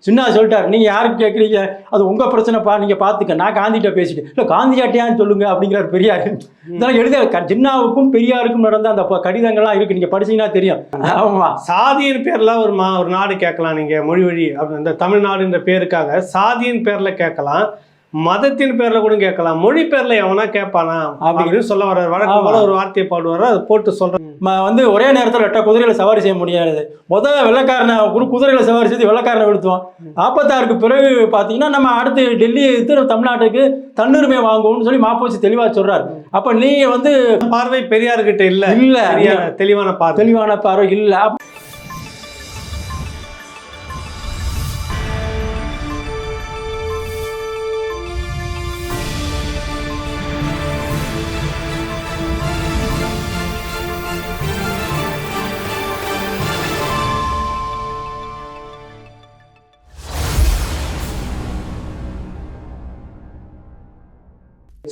சின்ன சொல்லிட்டார், நீங்கள் யாருக்கு கேட்குறீங்க, அது உங்கள் பிரச்சனைப்பா, நீங்கள் பார்த்துக்க, நான் காந்திகிட்ட பேசிட்டேன். இல்லை காந்தியாட்டியான்னு சொல்லுங்க அப்படிங்கிறார் பெரியார். இதெல்லாம் எழுத சின்னாவுக்கும் பெரியாருக்கும் நடந்த அந்த கடிதங்கள்லாம் இருக்குது, நீங்கள் படிச்சீங்கன்னா தெரியும். ஆமாம், சாதியின் பேரில் ஒரு நாடு கேட்கலாம், நீங்கள் மொழி வழி அப்படி இந்த தமிழ்நாடுன்ற பேருக்காக சாதியின் பேரில் கேட்கலாம், மதத்தின் பேர்ல கூட கேட்கலாம், மொழி பேர்ல எவனா கேட்பானா அப்படின்னு சொல்ல வர்றாரு. வழக்கம் போல ஒரு வார்த்தையை பாடுவாரு, அதை போட்டு சொல்றேன். வந்து ஒரே நேரத்தில் 8 குதிரைகளை சவாரி செய்ய முடியாது. முதல்ல வெள்ளைக்காரனை குதிரைகளை சவாரி செய்து வெள்ளைக்காரனை வீழ்த்துவோம். 56க்கு பிறகு பார்த்தீங்கன்னா நம்ம அடுத்து டெல்லி எடுத்து தமிழ்நாட்டுக்கு தன்னுரிமை வாங்குவோம்னு சொல்லி மாப்போசி தெளிவாக சொல்றாரு. அப்போ நீங்க வந்து பார்வை பெரியார்கிட்ட இல்லை, தெளிவான பார்வை இல்லை.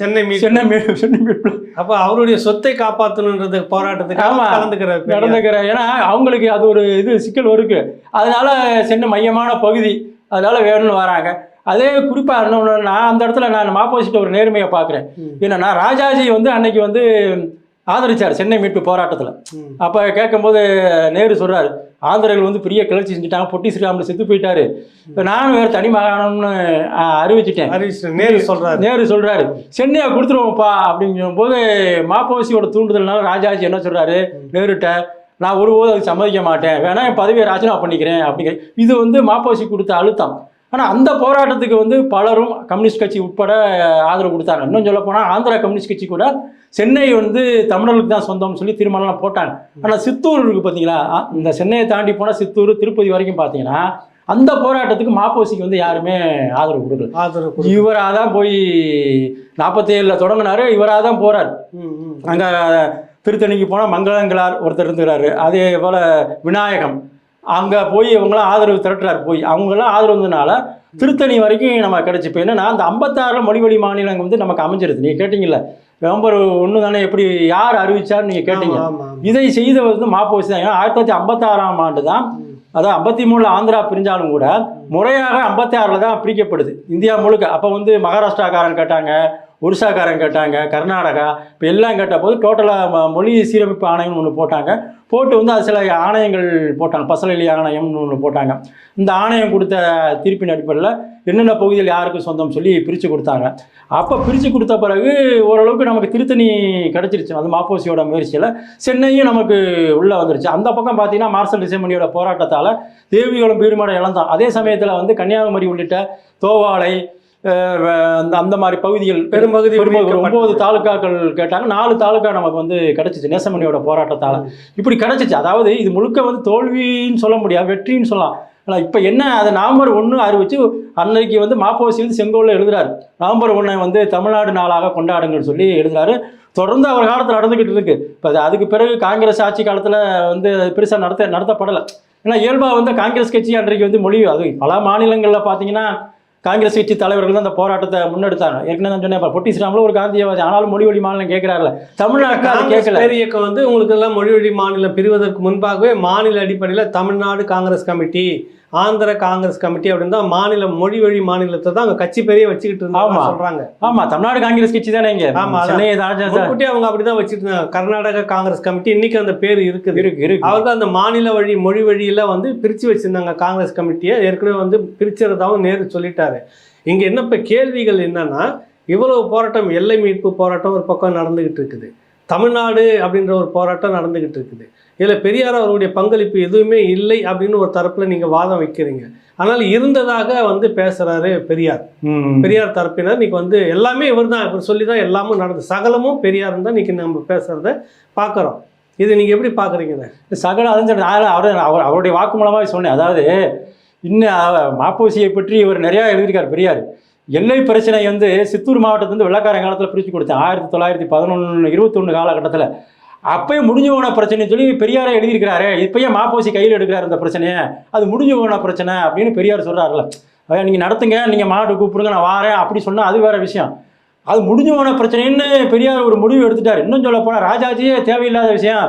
சென்னை மீட்பு. அப்ப அவருடைய சொத்தை காப்பாற்றணுன்றது போராட்டத்துக்கு நடந்துக்கிறார். ஏன்னா அவங்களுக்கு அது ஒரு சிக்கல் இருக்கு. அதனால சென்னை மையமான பகுதி, அதனால வேணும்னு வராங்க. அதே குறிப்பாக இன்னொன்று, நான் அந்த இடத்துல நான் மாப்போசிட்ட ஒரு நேர்மையை பார்க்குறேன். என்னன்னா ராஜாஜி வந்து அன்னைக்கு வந்து ஆதரிச்சார் சென்னை மீட்பு போராட்டத்தில். அப்போ கேட்கும்போது நேரு சொல்கிறாரு, ஆந்திரர்கள் வந்து பெரிய கிளர்ச்சி செஞ்சுட்டாங்க, பொட்டி ஸ்ரீராமுல செத்து போயிட்டாரு, நானும் வேறு தனி மாகாணம்னு அறிவிச்சிட்டேன். நேரு சொல்கிறாரு சென்னையை கொடுத்துருவோம்ப்பா அப்படிங்கும் போது மாப்போசியோட தூண்டுதல்னால ராஜாஜி என்ன சொல்கிறாரு நேருட்ட, நான் ஒருபோது அதுக்கு சம்மதிக்க மாட்டேன், வேணா என் பதவியை ராஜினாமா பண்ணிக்கிறேன் அப்படிங்கிற. இது வந்து மாப்போசி கொடுத்த அழுத்தம். ஆனால் அந்த போராட்டத்துக்கு வந்து பலரும் கம்யூனிஸ்ட் கட்சி உட்பட ஆதரவு கொடுத்தாங்க. இன்னும் சொல்ல போனால் ஆந்திரா கம்யூனிஸ்ட் கட்சி கூட சென்னை வந்து தமிழர்களுக்கு தான் சொந்தம்னு சொல்லி தீர்மானம்லாம் போட்டாங்க. ஆனால் சித்தூர் இருக்குது பார்த்தீங்களா, இந்த சென்னையை தாண்டி போனால் சித்தூர் திருப்பதி வரைக்கும் பார்த்தீங்கன்னா அந்த போராட்டத்துக்கு மாப்போசிக்கு வந்து யாருமே ஆதரவு கொடுக்கல. இவராக தான் போய் 47 தொடங்கினாரு, இவராக தான் போகிறார். அங்கே திருத்தணிக்கு போனால் மங்களங்களார் ஒருத்தர் இருந்துக்கிறாரு, அதே போல் விநாயகம், அங்கே போய் இவங்களாம் ஆதரவு திரட்டுறாரு. போய் அவங்களாம் ஆதரவு வந்ததுனால திருத்தணி வரைக்கும் நம்ம கிடச்சி. இப்போ என்னன்னா அந்த 56 மொழிவழி மாநிலங்கள் வந்து நமக்கு அமைஞ்சிருது. நீங்கள் கேட்டிங்கல்ல நவம்பர் 1 தானே, எப்படி யார் அறிவிச்சார்னு நீங்கள் கேட்டீங்க. இதை செய்த வந்து மாப்போசி தான். ஏன்னா 1956ஆம் ஆண்டு தான், அதாவது 53 ஆந்திரா பிரிஞ்சாலும் கூட முறையாக 56 தான் பிரிக்கப்படுது இந்தியா முழுக்க. அப்போ வந்து மகாராஷ்டிராக்காரன் கேட்டாங்க, ஒரிசாக்காரன் கேட்டாங்க, கர்நாடகா, இப்போ எல்லாம் கேட்ட போது டோட்டலாக மொழி சீரமைப்பு ஆணையம்னு ஒன்று போட்டாங்க. போட்டு வந்து அது சில ஆணையங்கள் போட்டாங்க, பசலலி ஆணையம்னு ஒன்று போட்டாங்க. இந்த ஆணையம் கொடுத்த தீர்ப்பின் அடிப்படையில் என்னென்ன பகுதியில் யாருக்கு சொந்தம் சொல்லி பிரித்து கொடுத்தாங்க. அப்போ பிரித்து கொடுத்த பிறகு ஓரளவுக்கு நமக்கு திருத்தணி கிடச்சிருச்சு. அது மாப்போசியோட முயற்சியில் சென்னையும் நமக்கு உள்ளே வந்துருச்சு. அந்த பக்கம் பார்த்தீங்கன்னா மார்சல் டிசைமணியோட போராட்டத்தால் தேவிகுளம் பீருமடை இழந்தான். அதே சமயத்தில் வந்து கன்னியாகுமரி உள்ளிட்ட தோவாளை அந்த மாதிரி பகுதிகள் பெரும்பகுதி 9 தாலுக்காக்கள் கேட்டாங்க. 4 தாலுக்கா நமக்கு வந்து கிடச்சிச்சு நேசமணியோட போராட்டத்தால். இப்படி கிடச்சிச்சு. அதாவது இது முழுக்க வந்து தோல்வின்னு சொல்ல முடியாது, வெற்றின்னு சொல்லலாம். ஆனால் இப்போ என்ன, அதை நவம்பர் 1 அறிவிச்சு அன்னைக்கு வந்து மாப்போசி வந்து செங்கோலில் எழுதுறாரு, நவம்பர் 1 வந்து தமிழ்நாடு நாளாக கொண்டாடுங்கன்னு சொல்லி எழுதுறாரு. தொடர்ந்து அவர் காலத்தில் நடந்துக்கிட்டு இருக்கு. இப்போ அதுக்கு பிறகு காங்கிரஸ் ஆட்சி காலத்தில் வந்து பெருசாக நடத்தப்படலை. ஏன்னா இயல்பாக வந்து காங்கிரஸ் கட்சி அன்றைக்கு வந்து மொழி, அது பல மாநிலங்களில் பார்த்தீங்கன்னா காங்கிரஸ் கட்சி தலைவர்கள் தான் அந்த போராட்டத்தை முன்னெடுத்தாங்க. ஏற்கனவே நான் சொன்னேன், பொட்டி ஸ்ரீராமுல ஒரு காந்தியவாதி, ஆனாலும் மொழி வழி மாநிலம் கேட்கிறாருல. தமிழ்நாட்டில் அது கேட்கல. இயக்கம் வந்து உங்களுக்கு எல்லாம் மொழி வழி மாநிலம் பிரிவதற்கு முன்பாகவே மாநில அடிப்படையில் தமிழ்நாடு காங்கிரஸ் கமிட்டி, ஆந்திர காங்கிரஸ் கமிட்டி அப்படின்னு தான் மாநில மொழி வழி மாநிலத்தை தான் அவங்க கட்சி பெரிய வச்சுக்கிட்டு இருந்தாங்க சொல்றாங்க. ஆமா, தமிழ்நாடு காங்கிரஸ் கட்சி தானே இங்க. ஆமா, அவங்க அப்படிதான் வச்சுட்டு இருந்தாங்க. கர்நாடக காங்கிரஸ் கமிட்டி இன்னைக்கு அந்த பேர் இருக்குது. அவர்கள் அந்த மாநில வழி மொழி வழியில வந்து பிரிச்சு வச்சிருந்தாங்க காங்கிரஸ் கமிட்டியை. ஏற்கனவே வந்து பிரிச்சதாகவும் நேரு சொல்லிட்டாரு. இங்க என்ன இப்ப கேள்விகள் என்னன்னா, இவ்வளவு போராட்டம், எல்லை மீட்பு போராட்டம் ஒரு பக்கம் நடந்துகிட்டு இருக்குது, தமிழ்நாடு அப்படின்ற ஒரு போராட்டம் நடந்துகிட்டு இருக்குது. இதில் பெரியார் அவருடைய பங்களிப்பு எதுவுமே இல்லை அப்படின்னு ஒரு தரப்பில் நீங்கள் வாதம் வைக்கிறீங்க. ஆனால் இருந்ததாக வந்து பேசுகிறாரு பெரியார் தரப்பினர். இன்னைக்கு வந்து எல்லாமே இவர் சொல்லி தான் எல்லாமும் நடந்தது, சகலமும் பெரியார் தான் இன்னைக்கு நம்ம பேசுகிறத பார்க்குறோம். இது நீங்கள் எப்படி பார்க்குறீங்க? சகலம் அதுன்னு அவருடைய வாக்கு மூலமாக சொன்னேன். அதாவது இன்னும் மாப்போசியை பற்றி இவர் நிறையா எழுதியிருக்கார் பெரியார். எல்லை பிரச்சனை வந்து சித்தூர் மாவட்டத்திலிருந்து வெள்ளக்காரன் காலத்தில் பிரித்து கொடுத்தேன் 1921 காலகட்டத்தில். அப்பயே முடிஞ்சு போன பிரச்சனைன்னு சொல்லி பெரியாரை எழுதியிருக்கிறாரு. இப்போயே மாப்போசி கையில் எடுக்கிறாரு அந்த பிரச்சனையை, அது முடிஞ்சு போன பிரச்சனை அப்படின்னு பெரியார் சொல்கிறாருல. நீங்கள் நடத்துங்க, நீங்கள் மாநாட்டு கூப்பிடுங்க, நான் வாரேன் அப்படி சொன்னால் அது வேறு விஷயம். அது முடிஞ்சு போன பிரச்சனைன்னு பெரியார் ஒரு முடிவு எடுத்துட்டார். இன்னும் சொல்ல போனால் ராஜாஜியே தேவையில்லாத விஷயம்,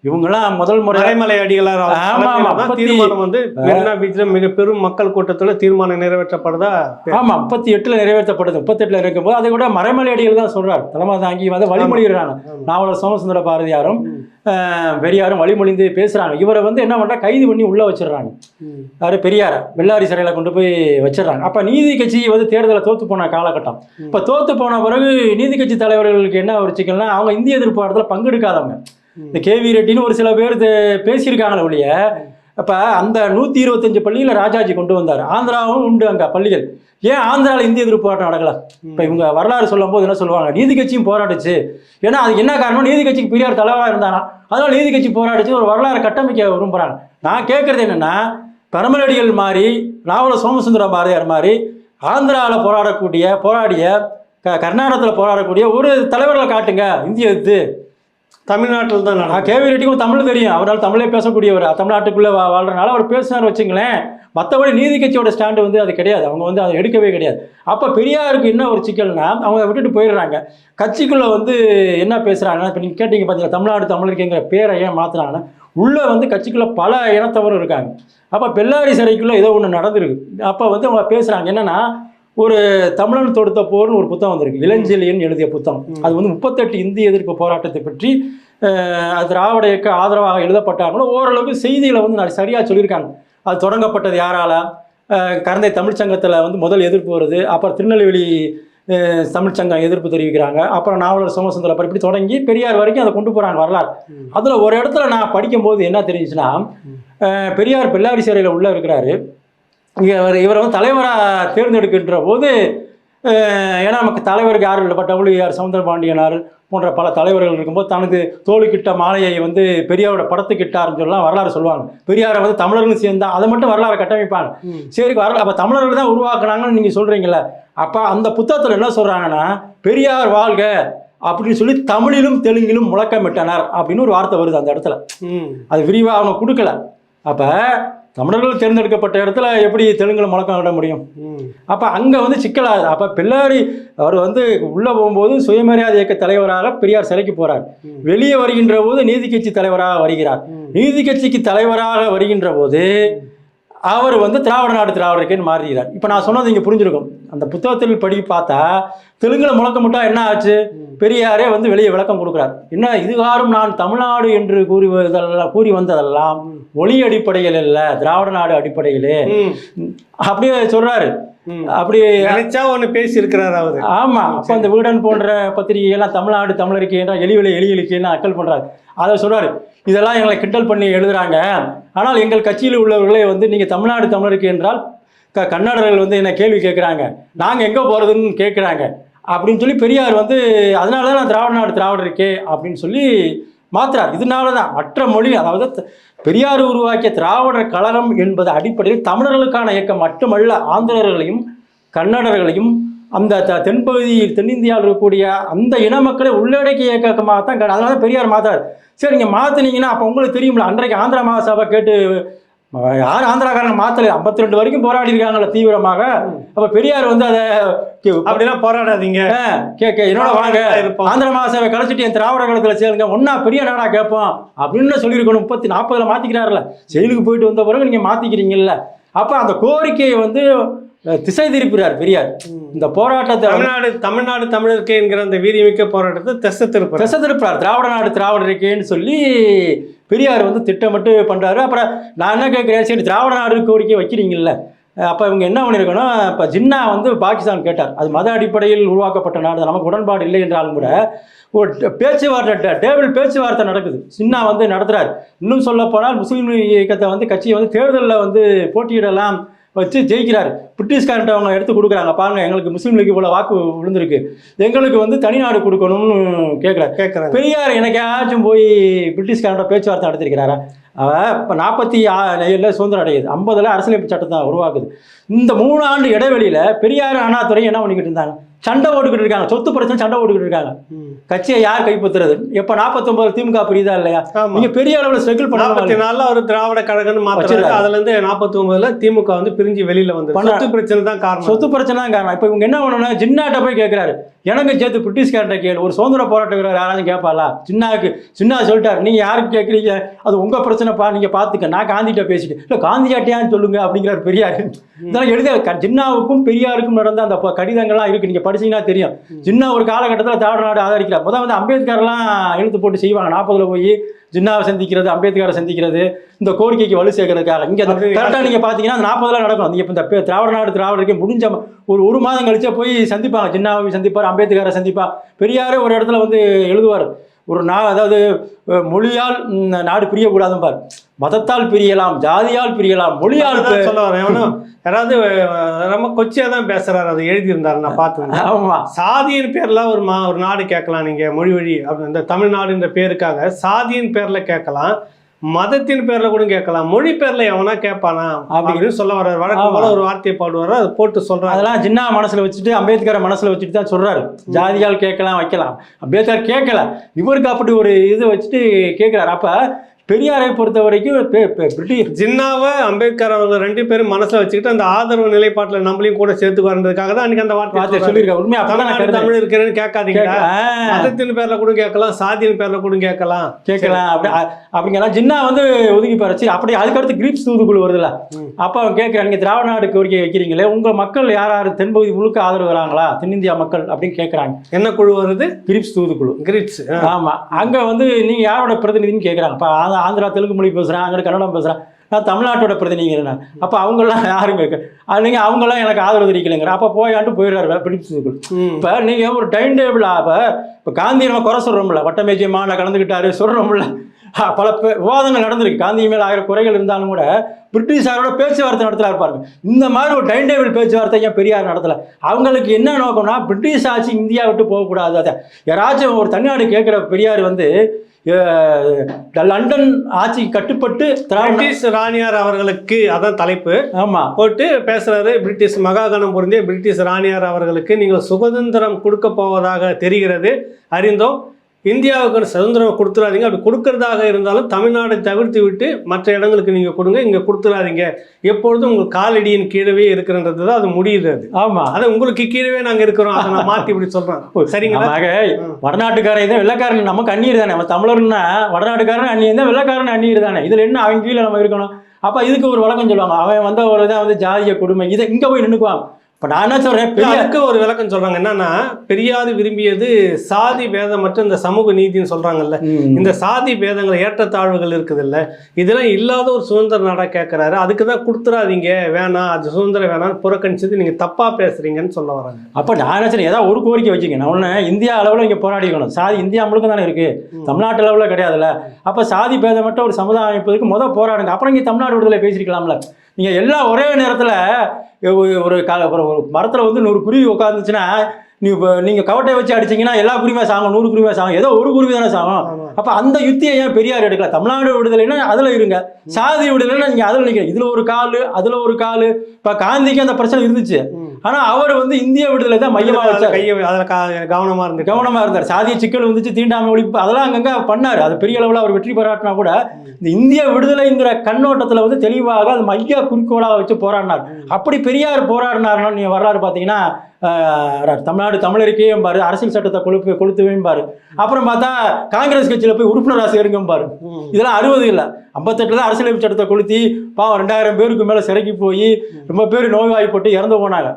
இவங்கெல்லாம் முதல் முறை மறைமலை அடிகளார் தீர்மானம் வந்து மெரினா பீச்ல மிக பெரும் மக்கள் கூட்டத்துல தீர்மானம் நிறைவேற்றப்படுதா? ஆமா, 38 நிறைவேற்றப்படுது. 38 இருக்கும்போது அதை கூட மறைமலை அடிகள் தான் சொல்றாரு. தலைமை தாங்கி வந்து வழிமொழிகிறாங்க. நாவலர் சோமசுந்தர பாரதியாரும் பெரியாரும் வழிமொழிந்து பேசுறாங்க. இவரை வந்து என்ன பண்றா, கைது பண்ணி உள்ள வச்சிடறாங்க. யாரு? பெரியார பெல்லாரி சிறையில கொண்டு போய் வச்சிடறாங்க. அப்ப நீதி கட்சி வந்து தேர்தலை தோத்து போன காலகட்டம். இப்ப தோத்து போன பிறகு நீதி கட்சி தலைவர்களுக்கு என்ன ஒரு சிக்கல்னா, அவங்க இந்திய எதிர்ப்பு போராட்டத்துல பங்கெடுக்காதவங்க. இந்த கேவி ரெட்டின்னு ஒரு சில பேர் பேசியிருக்காங்களே ஒழிய, அப்ப அந்த 125 பள்ளியில ராஜாஜி கொண்டு வந்தார். ஆந்திராவும் உண்டு அங்க பள்ளிகள். ஏன் ஆந்திராவில் இந்திய எதிர்ப்பு போராட்டம் நடக்கல? இப்போ இவங்க வரலாறு சொல்லும் போது என்ன சொல்லுவாங்க, நீதி கட்சியும் போராடிச்சு. ஏன்னா அதுக்கு என்ன காரணம், நீதி கட்சிக்கு பெரியார் தலைவராக இருந்தானா, அதனால நீதி கட்சி போராடிச்சு, ஒரு வரலாறு கட்டமைக்க விரும்புகிறாங்க. நான் கேட்கறது என்னன்னா, பரமலடிகள் மாதிரி, நாவலர் சோமசுந்தர பாரதியார் மாதிரி ஆந்திராவில் போராடிய கர்நாடகத்தில் போராடக்கூடிய ஒரு தலைவர்களை காட்டுங்க இந்திய எதிர்த்து. தமிழ்நாட்டில் தான் கேவி ரெட்டிக்கும் தமிழ் தெரியும், அவரால் தமிழே பேசக்கூடியவர், தமிழ்நாட்டுக்குள்ளே வாழ்றதுனால அவர் பேசினார் வச்சுங்களேன். மற்றபடி நீதி கட்சியோட ஸ்டாண்டு வந்து அது கிடையாது, அவங்க வந்து அதை எடுக்கவே கிடையாது. அப்போ பெரியாருக்கு என்ன ஒரு சிக்கல்னா, அவங்க விட்டுட்டு போயிடுறாங்க. கட்சிக்குள்ளே வந்து என்ன பேசுகிறாங்கன்னா, இப்போ நீங்கள் கேட்டீங்க பார்த்தீங்கன்னா, தமிழ்நாடு தமிழருக்குங்கிற பேரை ஏன் மாற்றுறாங்கன்னா, உள்ளே வந்து கட்சிக்குள்ளே பல இனத்தவரும் இருக்காங்க. அப்போ பெல்லாரி சிறைக்குள்ளே ஏதோ ஒன்று நடந்திருக்கு. அப்போ வந்து அவங்க பேசுகிறாங்க என்னென்னா, ஒரு தமிழன் தொடுத்த போர்னு ஒரு புத்தகம் வந்திருக்கு, இளஞ்செழியன் எழுதிய புத்தகம். அது வந்து 38 இந்திய எதிர்ப்பு போராட்டத்தை பற்றி திராவிட இயக்க ஆதரவாக எழுதப்பட்டாங்களோ ஓரளவுக்கு செய்திகளை வந்து சரியாக சொல்லியிருக்காங்க. அது தொடங்கப்பட்டது யாரால, கரந்தை தமிழ்ச்சங்கத்தில் வந்து முதல் எதிர்ப்பு வருது, அப்புறம் திருநெல்வேலி தமிழ்ச்சங்கம் எதிர்ப்பு தெரிவிக்கிறாங்க, அப்புறம் நாவலர் சோமசுந்தர இப்படி தொடங்கி பெரியார் வரைக்கும் அதை கொண்டு போகிறாங்க வரலாறு. அதில் ஒரு இடத்துல நான் படிக்கும்போது என்ன தெரிஞ்சுச்சுன்னா, பெரியார் பெல்லாரி சிறையில் உள்ளே இருக்கிறாரு. இவரை வந்து தலைவராக தேர்ந்தெடுக்கின்ற போது, ஏன்னா நமக்கு தலைவருக்கு யாரும் இல்லை, WR சவுந்தரபாண்டியனார் போன்ற பல தலைவர்கள் இருக்கும்போது தனக்கு தோளுக்கிட்ட மாலையை வந்து பெரியாரோட படத்துக்கிட்டாருன்னு சொல்லலாம் வரலாறு சொல்லுவாங்க. பெரியாரை வந்து தமிழர்கள் சேர்ந்தா அதை மட்டும் வரலாறு கட்டமைப்பாங்க. சரி, வரலாறு அப்போ தமிழர்கள் தான் உருவாக்குனாங்கன்னு நீங்கள் சொல்கிறீங்கள. அப்போ அந்த புத்தகத்தில் என்ன சொல்கிறாங்கன்னா, பெரியார் வாழ்க அப்படின்னு சொல்லி தமிழிலும் தெலுங்கிலும் முழக்கமிட்டனர் அப்படின்னு ஒரு வார்த்தை வருது அந்த இடத்துல. அது விரிவாக அவங்க கொடுக்கல. அப்போ தமிழர்கள் தேர்ந்தெடுக்கப்பட்ட இடத்துல எப்படி தெலுங்குல முழக்கம் விட முடியும்? அப்போ அங்கே வந்து சிக்கலாகுது. அப்போ பெல்லாரி அவர் வந்து உள்ளே போகும்போது சுயமரியாதை இயக்க தலைவராக பெரியார் சிறைக்கு போகிறார். வெளியே வருகின்ற போது நீதி கட்சி தலைவராக வருகிறார். நீதி கட்சிக்கு தலைவராக வருகின்ற போது அவர் வந்து திராவிட நாடு திராவிடருக்கேன்னு மாறுகிறார். இப்போ நான் சொன்னது இங்கே புரிஞ்சிருக்கும். அந்த புத்தகத்தில் படி பார்த்தா தெலுங்குல முழக்கமிட்டா என்ன ஆச்சு, பெரியாரே வந்து வெளியே விளக்கம் கொடுக்குறார். என்ன, இதுகாரும் நான் தமிழ்நாடு என்று கூறி வந்ததெல்லாம் மொழி அடிப்படையில் இல்லை, திராவிட நாடு அடிப்படையிலே அப்படியே சொல்றாரு. அப்படி நினைச்சா ஒன்று பேசி இருக்கிறார் அவர். ஆமா, அப்போ அந்த வீடன் போன்ற பத்திரிகைகள்லாம் தமிழ்நாடு தமிழருக்கு என்றால் எலிகளுக்கு அக்கல் பண்றாரு. அதை சொல்றாரு, இதெல்லாம் எங்களை கிண்டல் பண்ணி எழுதுறாங்க, ஆனால் எங்கள் கட்சியில் உள்ளவர்களே வந்து நீங்கள் தமிழ்நாடு தமிழருக்கு என்றால் கன்னடர்கள் வந்து என்ன கேள்வி கேட்குறாங்க, நாங்கள் எங்கே போகிறதுன்னு கேட்குறாங்க அப்படின்னு சொல்லி பெரியார் வந்து அதனால தான் நான் திராவிட நாடு திராவிடருக்கே அப்படின்னு சொல்லி மாத்துறார். இதனால தான் மற்ற மொழி, அதாவது பெரியார் உருவாக்கிய திராவிடர் கழகம் என்பது அடிப்படையில் தமிழர்களுக்கான இயக்கம் மட்டுமல்ல, ஆந்திரர்களையும் கன்னடர்களையும் அந்த தென்னிந்தியாவில் இருக்கக்கூடிய அந்த இன மக்களை உள்ளடக்கிய இயக்கமாகத்தான். அதனால தான் பெரியார் மாத்துறாரு. சரி, நீங்கள் மாற்றினீங்கன்னா அப்போ உங்களுக்கு தெரியும்ல, அன்றைக்கு ஆந்திரா மகாசபா கேட்டு யார் ஆந்திராக்காரங்க மாற்றலை, 52 வரைக்கும் போராடி இருக்காங்கல்ல தீவிரமாக. அப்போ பெரியார் வந்து அதை அப்படிலாம் போராடாதீங்க, என்னோட வாங்க ஆந்திரா மகாசபை கலைச்சிட்டு என் திராவிட கழகத்தில் சேருங்க, ஒன்னா பெரிய நாடா கேட்போம் அப்படின்னு சொல்லியிருக்கணும். 40 மாற்றிக்கிறாருல, செயலுக்கு போயிட்டு வந்த பிறகு நீங்கள் மாற்றிக்கிறீங்கல்ல. அப்போ அந்த கோரிக்கையை வந்து திசை திருப்பிறார் பெரியார். இந்த போராட்டத்தை தமிழ்நாடு தமிழருக்கே என்கிற அந்த வீரியமிக்க போராட்டத்தை திசை திருப்புறார். திராவிட நாடு திராவிடருக்கேன்னு சொல்லி பெரியார் வந்து திட்டமிட்டு பண்ணுறாரு. அப்புறம் நான் என்ன கேட்குறேன், சரி திராவிட நாடு கோரிக்கை வைக்கிறீங்கல்ல, அப்போ இவங்க என்ன பண்ணியிருக்கணும், இப்போ ஜின்னா வந்து பாகிஸ்தான் கேட்டார், அது மத அடிப்படையில் உருவாக்கப்பட்ட நாடு, நமக்கு உடன்பாடு இல்லை என்றாலும் கூட ஒரு பேச்சுவார்த்தை டேபிள் பேச்சுவார்த்தை நடக்குது, ஜின்னா வந்து நடத்துகிறார். இன்னும் சொல்ல போனால் முஸ்லீம் இயக்கத்தை வந்து கட்சியை வந்து தேர்தலில் வந்து போட்டியிடலாம் வச்சு ஜெயிக்கிறார். பிரிட்டிஷ்காரன்ட்ட அவங்க எடுத்து கொடுக்குறாங்க, பாருங்கள் எங்களுக்கு முஸ்லீம் லீக் இவ்வளோ வாக்கு விழுந்திருக்கு, எங்களுக்கு வந்து தனிநாடு கொடுக்கணும்னு கேட்குறாரு. பெரியார் எனக்காச்சும் போய் பிரிட்டிஷ்காரன்ட்ட பேச்சுவார்த்தை நடத்திருக்கிறாரா? அவன் இப்போ 47 சுதந்திரம் அடையுது, 50 அரசியலமைப்பு சட்டம் தான் உருவாக்குது. இந்த 3 ஆண்டு இடைவெளியில் பெரியார் அண்ணாதுரை என்ன பண்ணிக்கிட்டு இருந்தாங்க, சண்டை ஓட்டுக்கிட்டு இருக்காங்க, சொத்து பிரச்சனை சண்டை ஓட்டுக்கிட்டு இருக்காங்க. கட்சியை யார் கைப்பற்றுறது? எப்ப 49 திமுக புரியுதா இல்லையா? நீங்க பெரிய அளவுல ஸ்ட்ரகிள் பண்ண 44 ஒரு திராவிட கழகம்னு மாத்துறாரு. அதுல இருந்து 49 திமுக வந்து பிரிஞ்சு வெளியில வந்து சொத்து பிரச்சனை தான் காரணம். சொத்து பிரச்சனை தான் காரணம். இப்ப இவங்க என்ன பண்ணணும்னா ஜின்னாட்ட போய் கேட்கிறாரு, எனக்கு சேர்த்து பிரிட்டிஷ்கார்ட்ட கேளு, ஒரு சுதந்திர போராட்டக்காரர் யாராச்சும் கேட்பாளா? சின்னா சொல்லிட்டாரு, நீங்க யாருக்கு கேட்குறீங்க, அது உங்க பிரச்சனைப்பா, நீங்க பாத்துக்க, நான் காந்திகிட்ட பேசிட்டு இல்ல காந்தியாட்டியான்னு சொல்லுங்க அப்படிங்கிறார் பெரியார். இதெல்லாம் எழுத ஜின்னாவுக்கும் பெரியாருக்கும் நடந்த அந்த கடிதங்கள்லாம் இருக்கு, நீங்க படிச்சீங்கன்னா தெரியும். ஜின்னா ஒரு காலகட்டத்தில் திராவிட நாடு ஆதரிக்கிறார். முதல் வந்து அம்பேத்கர்லாம் எழுத்து போட்டு செய்வாங்க. 40ல் போய் ஜின்னாவை சந்திக்கிறது, அம்பேத்கரை சந்திக்கிறது, இந்த கோரிக்கைக்கு வலு சேர்க்கறதுக்காக. இங்கே கரெக்டாக நீங்கள் பார்த்தீங்கன்னா 40ல் நடக்கும். நீங்கள் இப்போ இந்த திராவிட நாடு திராவிடருக்கு முடிஞ்ச ஒரு மாதம் கழிச்சா போய் சந்திப்பாங்க. ஜின்னாவை சந்திப்பார், அம்பேத்கரை சந்திப்பார். பெரியாரே ஒரு இடத்துல வந்து எழுதுவார், ஒரு அதாவது மொழியால் நாடு பிரியக்கூடாதுன்னு பார், மதத்தால் பிரியலாம், ஜாதியால் பிரியலாம், மொழியால் சொல்ல வரேன். யாராவது ரொம்ப கொச்சியா தான் பேசுறாரு, அதை எழுதியிருந்தாரு நான் பார்த்துருந்தேன். ஆமா, சாதியின் பேர்ல ஒரு நாடு கேட்கலாம், நீங்க மொழி வழி இந்த தமிழ்நாடுன்ற பேருக்காக சாதியின் பேர்ல கேட்கலாம், மதத்தின் பேர்ல கூட கேட்கலாம், மொழி பேர்ல எவனா கேட்பானா அப்படின்னு சொல்ல வர்றாரு. வழக்கம் போல ஒரு வார்த்தையை பாடுவாரு, அதை போட்டு சொல்றாரு. அதெல்லாம் ஜின்னா மனசுல வச்சுட்டு அம்பேத்கரை மனசுல வச்சுட்டு தான் சொல்றாரு. ஜாதியால் கேட்கலாம், வைக்கலாம். அம்பேத்கர் கேட்கல, இவருக்கு அப்படி ஒரு இது வச்சுட்டு கேட்கிறாரு. அப்ப பெரியாரை பொறுத்த வரைக்கும் பிரிட்டிஷ் ஜின்னாவை அம்பேத்கர் அவங்க 2 பேரும் மனசுல வச்சுக்கிட்டு அந்த ஆதரவு நிலைப்பாட்டில் நம்மளையும் கூட சேர்த்து வரதுக்காக தான் அன்னைக்கு அந்த வார்த்தை சொல்லியிருக்காங்க. உண்மையா தமிழ் இருக்கிறேன்னு கேட்காதீங்க, மதத்தின் பேர்ல கூட கேட்கலாம், சாதியின் பேர்ல கூட கேட்கலாம் அப்படிங்கலாம். ஜின்னா வந்து ஒதுக்கி போறச்சு. அப்படி அதுக்கடுத்து கிரீப்ஸ் தூதுக்குழு வருதுல்ல, அப்ப அவங்க கேட்கிறாங்க, நீங்க திராவிட நாடு கோரிக்கை வைக்கிறீங்களே, உங்க மக்கள் யார் தென்பகுதி முழுக்க ஆதரவு வராங்களா, தென்னிந்தியா மக்கள் அப்படின்னு கேட்கறாங்க. என்ன குழு வருது? கிரீப்ஸ் தூதுக்குழு. கிரீப்ஸ், ஆமா. அங்க வந்து நீங்க யாரோட பிரதிநிதின்னு கேட்கறாங்க. ஆந்திரா தெலுங்கு மொழி பேசுகிறேன், அங்கே கன்னடம் பேசுகிறேன், நான் தமிழ்நாட்டோட பிரதிநிதிங்கிறேன். அப்போ அவங்கெல்லாம் யாரும் கேட்க, நீங்கள் அவங்கெல்லாம் எனக்கு ஆதரவு தெரிவிக்கலைங்கிற. அப்போ போயான்ட்டு போயிடுறாரு பிடிச்சதுக்குள். இப்போ நீங்கள் ஒரு டைம் டேபிள், இப்போ காந்தி நம்ம குறை சொல்கிறோம்ல, வட்டமேஜியமான கலந்துக்கிட்டாரு சொல்கிறோம்ல, பல விவாதங்கள் நடந்திருக்கு. காந்தி மேலே 1000 குறைகள் இருந்தாலும் கூட பிரிட்டிஷாரோட பேச்சுவார்த்தை நடத்தலாம் இருப்பாங்க. இந்த மாதிரி ஒரு டைம் டேபிள் பேச்சுவார்த்தை ஏன் பெரியார் நடத்தலை? அவங்களுக்கு என்ன நோக்கம்னா, பிரிட்டிஷ் ஆட்சி இந்தியா விட்டு போகக்கூடாது. அதை யாராச்சும் ஒரு தனிநாடு கேட்குற பெரியார் வந்து லண்டன் ஆட்சி கட்டுப்பட்டு பிரிட்டிஷ் ராணியார் அவர்களுக்கு, அதான் தலைப்பு, ஆமா, போட்டு பேசுறாரு. பிரிட்டிஷ் மகாகணம் பொருந்திய பிரிட்டிஷ் ராணியார் அவர்களுக்கு நீங்கள் சுதந்திரம் கொடுக்க போவதாக தெரிகிறது, அறிந்தோம், இந்தியாவுக்கு சுதந்திரம் கொடுத்துடாதீங்க, அப்படி கொடுக்கறதாக இருந்தாலும் தமிழ்நாடை தவிர்த்து விட்டு மற்ற இடங்களுக்கு நீங்கள் கொடுங்க, இங்கே கொடுத்துடாதீங்க, எப்பொழுதும் உங்கள் காலடியின் கீழவே இருக்கிறன்றது தான் அது முடியுது. அது ஆமாம், அதை உங்களுக்கு கீழவே நாங்கள் இருக்கிறோம், அதை நான் மாற்றி இப்படி சொல்கிறேன். சரிங்களா? வடநாட்டுக்காரன் தான் வெள்ளக்காரன், நமக்கு அந்நீர் தானே. நம்ம தமிழர்னா வடநாட்டுக்காரன் அந்நியர் தான், வெள்ளக்காரன் அந்நீர் தானே. இதில் என்ன அவங்க கீழே நம்ம இருக்கணும்? அப்போ இதுக்கு ஒரு வழக்கம் சொல்லுவாங்க, அவன் வந்த ஒரு தான் வந்து ஜாதிய கொடுமை, இதை இங்கே போய் நின்றுக்குவாங்க. இப்போ நான் என்ன சொல்கிறேன், பெரியாருக்கு ஒரு விளக்கம் சொல்கிறாங்க. என்னன்னா, பெரியார் விரும்பியது சாதி பேதம் மற்றும் இந்த சமூக நீதினு சொல்கிறாங்கல்ல, இந்த சாதி பேதங்கள் ஏற்றத்தாழ்வுகள் இருக்குது இல்லை, இதெல்லாம் இல்லாத ஒரு சுதந்திர நாடாக கேட்குறாரு. அதுக்கு தான் கொடுத்துடாதீங்க, வேணாம், அது சுதந்திரம் வேணாம்னு புறக்கணிச்சது நீங்கள் தப்பாக பேசுகிறீங்கன்னு சொல்ல வராங்க. அப்போ நான் என்ன சொல்றேன், ஏதாவது ஒரு கோரிக்கை வச்சுங்க. நான் ஒன்று இந்தியா அளவில் இங்கே போராடிக்கணும். சாதி இந்தியா முழுக்க தானே இருக்குது, தமிழ்நாட்டு அளவில் கிடையாதுல்ல. அப்போ சாதி பேதமற்ற ஒரு சமுதாயம் அமைப்பதற்கு முதல் போராடுங்க, அப்புறம் இங்கே தமிழ்நாடு விடுதலை பேசிருக்கலாம்ல. நீங்கள் எல்லாம் ஒரே நேரத்தில் ஒரு மரத்தில் வந்து 100 குருவி உட்காந்துச்சுன்னா, நீங்கள் கவட்டை வச்சு அடிச்சிங்கன்னா எல்லா குருவியுமே சாகும், 100 குருவியுமே சாகும், ஏதோ ஒரு குருவி தானே சாகும். அப்போ அந்த யுத்தியை ஏன் பெரியார் எடுக்கல? தமிழ்நாடு விடுதலைன்னா அதில் இருங்க, சாதி விடுதலைன்னா நீங்கள் அதில் நிற்கிறீங்க. இதில் ஒரு கால், அதில் ஒரு கால். இப்போ காந்திக்கு அந்த பிரச்சனை இருந்துச்சு, ஆனால் அவர் வந்து இந்திய விடுதலை தான் மையமாக வச்சார், அதில் கவனமாக இருந்தார். சாதிய சிக்கல் வந்துச்சு, தீண்டாமை ஒழிப்பு, அதெல்லாம் அங்கங்கே பண்ணார். அது பெரிய அளவில் அவர் வெற்றி பெறாட்டினா கூட இந்த இந்திய விடுதலைங்கிற கண்ணோட்டத்தில் வந்து தெளிவாக அது மைய குறிக்கோளாக வச்சு போராடினார். அப்படி பெரியார் போராடினார்னா நீங்கள் வரலாறு பார்த்தீங்கன்னா, தமிழ்நாடு தமிழருக்கே பாரு, அரசியல் சட்டத்தை கொளுத்துவேன் பாரு. அப்புறம் பார்த்தா காங்கிரஸ் கட்சியில் போய் உறுப்பினராக சேருங்க பாரு. இதெல்லாம் 60 இல்லை 58 தான் அரசியலமைப்பு சட்டத்தை கொளுத்தி பாவம் 2000 பேருக்கு மேலே சிறைக்கு போய் ரொம்ப பேர் நோய்வாய்ப்பட்டு இறந்து போனாங்க.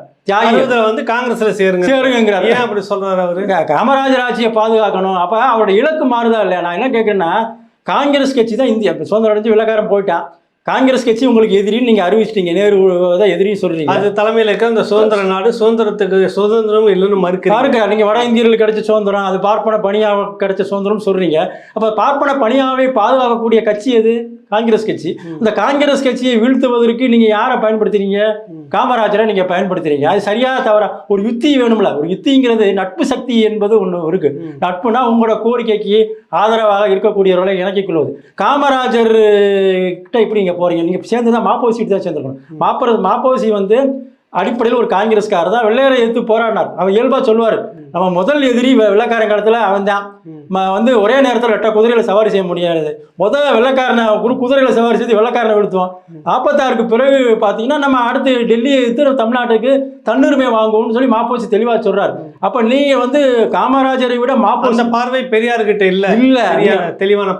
வந்து காங்கிரஸ்ல சேருங்கிறார். ஏன் அப்படி சொல்றாரு அவரு? காமராஜர் ஆட்சியை பாதுகாக்கணும். அப்ப அவரோட இலக்கு மாறுதா இல்லையா? நான் என்ன கேட்கறேன்னா, காங்கிரஸ் கட்சி தான் இந்தியா சுதந்திரம் அடைஞ்சு வெள்ளக்காரன் போயிட்டான், காங்கிரஸ் கட்சி உங்களுக்கு எதிரின்னு நீங்க அறிவிச்சிட்டீங்க, நேரு தான் எதிரின்னு சொல்றீங்க. அது தலைமையில் இருக்க இந்த சுதந்திர நாடு, சுதந்திரத்துக்கு சுதந்திரம் இல்லைன்னு மறுக்க நீங்க வட இந்தியர்களுக்கு கிடைச்ச சுதந்திரம், அது பார்ப்பன பணியாக கிடைச்ச சுதந்திரம் சொல்றீங்க. அப்ப பார்ப்பன பணியாவே பாதுகாக்கக்கூடிய கட்சி எது? காங்கிரஸ் கட்சி. இந்த காங்கிரஸ் கட்சியை வீழ்த்துவதற்கு நீங்க யாரை பயன்படுத்துறீங்க? காமராஜரை நீங்க பயன்படுத்துறீங்க. அது சரியா தவறா? ஒரு யுத்தி வேணும்ல. ஒரு யுத்திங்கிறது நட்பு சக்தி என்பது ஒண்ணு இருக்கு. நட்புனா உங்களோட கோரிக்கைக்கு ஆதரவாக இருக்கக்கூடியவர்களை இணக்கிக் கொள்வது. காமராஜர் கிட்ட இப்படி நீங்க போறீங்க, நீங்க சேர்ந்துதான் மாப்போசி தான் சேர்ந்துருக்கணும். மாப்போசி வந்து அடிப்படையில் ஒரு காங்கிரஸ்காரர் தான் வெள்ளையரை எதிர்த்து போராடினார். அவர் இயல்பா சொல்லுவார், நம்ம முதல் எதிரி வெள்ளைக்காரன் காலத்துல அவன் தான். வந்து ஒரே நேரத்தில் 2 குதிரைகளை சவாரி செய்ய முடியாது. வெள்ளைக்காரனை குதிரைகளை சவாரி செய்து வெள்ளைக்காரனை வீழ்த்துவோம். 46க்கு பிறகு பார்த்தீங்கன்னா நம்ம அடுத்து டெல்லியை எதிர்த்து தமிழ்நாட்டுக்கு தன்னுரிமை வாங்குவோம்னு சொல்லி மாப்போசி தெளிவா சொல்றாரு. அப்ப நீங்க வந்து காமராஜரை விட மாப்போசி பார்வை பெரியார்கிட்ட இல்ல இல்ல தெளிவான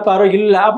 பார்வை இல்ல.